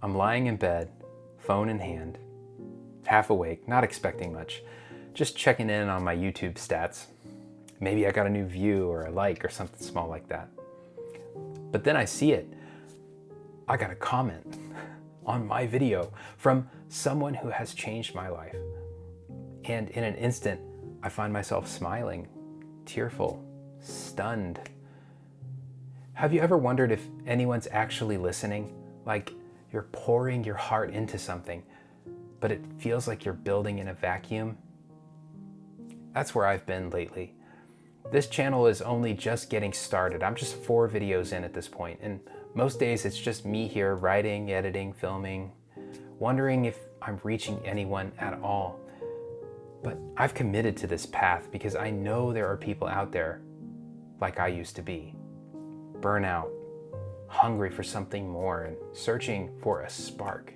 I'm lying in bed, phone in hand, half awake, not expecting much, just checking in on my YouTube stats. Maybe I got a new view or a like or something small like that. But then I see it. I got a comment on my video from someone who has changed my life. And in an instant, I find myself smiling, tearful, stunned. Have you ever wondered if anyone's actually listening? Like you're pouring your heart into something, but it feels like you're building in a vacuum? That's where I've been lately. This channel is only just getting started. I'm just 4 videos in at this point, and most days it's just me here writing, editing, filming, wondering if I'm reaching anyone at all. But I've committed to this path because I know there are people out there like I used to be. Burnout, hungry for something more, and searching for a spark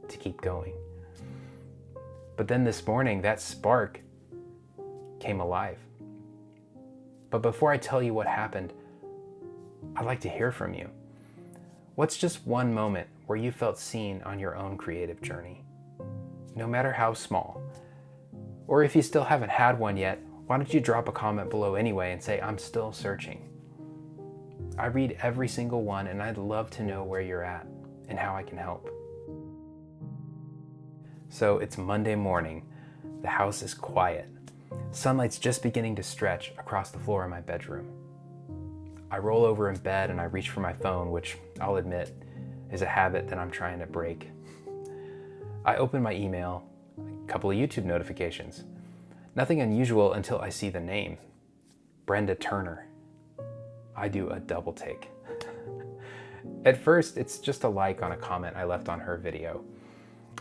to keep going. But then this morning, that spark came alive. But before I tell you what happened, I'd like to hear from you. What's just one moment where you felt seen on your own creative journey? No matter how small. Or if you still haven't had one yet, why don't you drop a comment below anyway and say, I'm still searching. I read every single one, and I'd love to know where you're at and how I can help. So it's Monday morning. The house is quiet. Sunlight's just beginning to stretch across the floor of my bedroom. I roll over in bed and I reach for my phone, which I'll admit is a habit that I'm trying to break. I open my email, a couple of YouTube notifications. Nothing unusual until I see the name, Brenda Turner. I do a double take. At first, it's just a like on a comment I left on her video.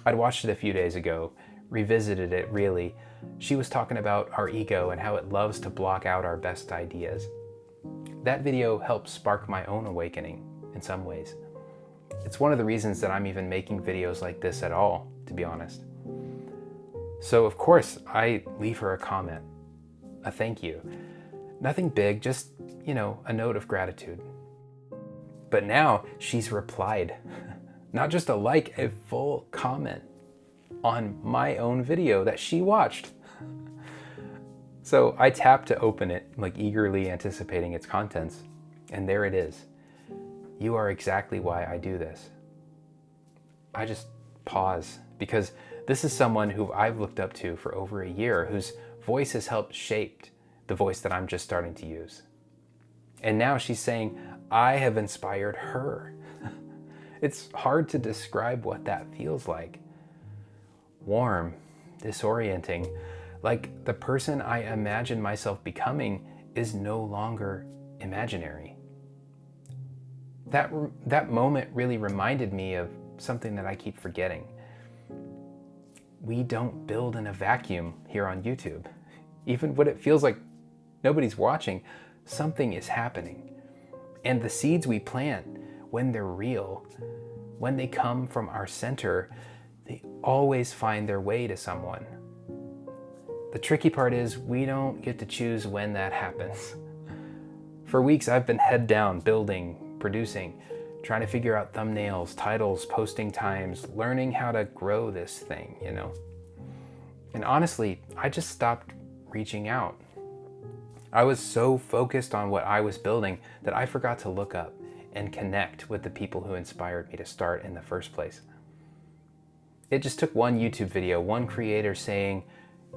I'd watched it a few days ago, revisited it really. She was talking about our ego and how it loves to block out our best ideas. That video helped spark my own awakening in some ways. It's one of the reasons that I'm even making videos like this at all, to be honest. So of course, I leave her a comment, a thank you. Nothing big, just, a note of gratitude. But now she's replied, not just a like, a full comment on my own video that she watched. So I tap to open it, eagerly anticipating its contents, and there it is. You are exactly why I do this. I just pause, because this is someone who I've looked up to for over a year, whose voice has helped shape the voice that I'm just starting to use. And now she's saying, I have inspired her. It's hard to describe what that feels like. Warm, disorienting, like the person I imagine myself becoming is no longer imaginary. That moment really reminded me of something that I keep forgetting. We don't build in a vacuum here on YouTube. Even when it feels like nobody's watching, something is happening. And the seeds we plant, when they're real, when they come from our center, they always find their way to someone. The tricky part is we don't get to choose when that happens. For weeks, I've been head down, building, producing, trying to figure out thumbnails, titles, posting times, learning how to grow this thing, And honestly, I just stopped reaching out. I was so focused on what I was building that I forgot to look up and connect with the people who inspired me to start in the first place. It just took one YouTube video, one creator saying,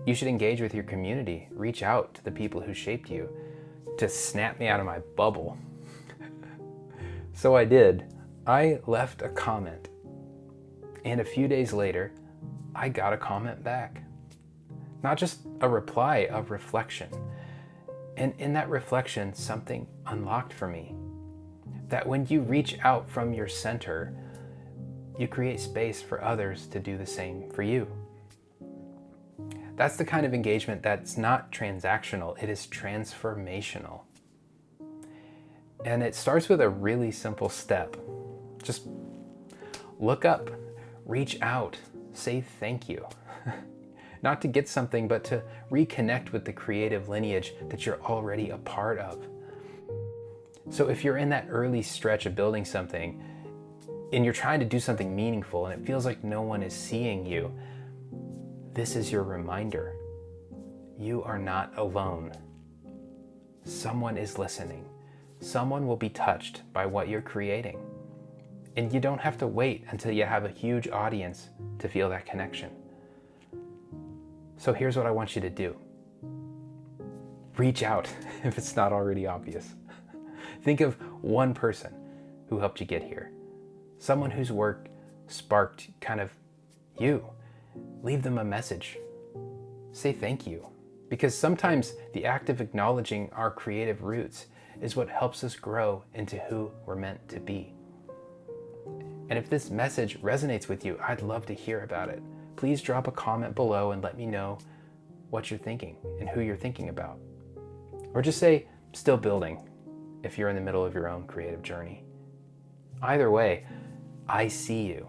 you should engage with your community, reach out to the people who shaped you, to snap me out of my bubble. So I did. I left a comment. And a few days later, I got a comment back. Not just a reply, a reflection. And in that reflection, something unlocked for me. That when you reach out from your center, you create space for others to do the same for you. That's the kind of engagement that's not transactional, it is transformational. And it starts with a really simple step. Just look up, reach out, say thank you. Not to get something, but to reconnect with the creative lineage that you're already a part of. So if you're in that early stretch of building something, and you're trying to do something meaningful and it feels like no one is seeing you, this is your reminder. You are not alone. Someone is listening. Someone will be touched by what you're creating. And you don't have to wait until you have a huge audience to feel that connection. So here's what I want you to do. Reach out if it's not already obvious. Think of one person who helped you get here. Someone whose work sparked kind of you. Leave them a message. Say thank you. Because sometimes the act of acknowledging our creative roots is what helps us grow into who we're meant to be. And if this message resonates with you, I'd love to hear about it. Please drop a comment below and let me know what you're thinking and who you're thinking about. Or just say, still building, if you're in the middle of your own creative journey. Either way, I see you.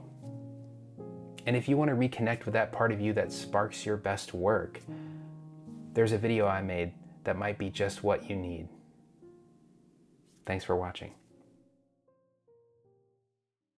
And if you want to reconnect with that part of you that sparks your best work, there's a video I made that might be just what you need. Thanks for watching.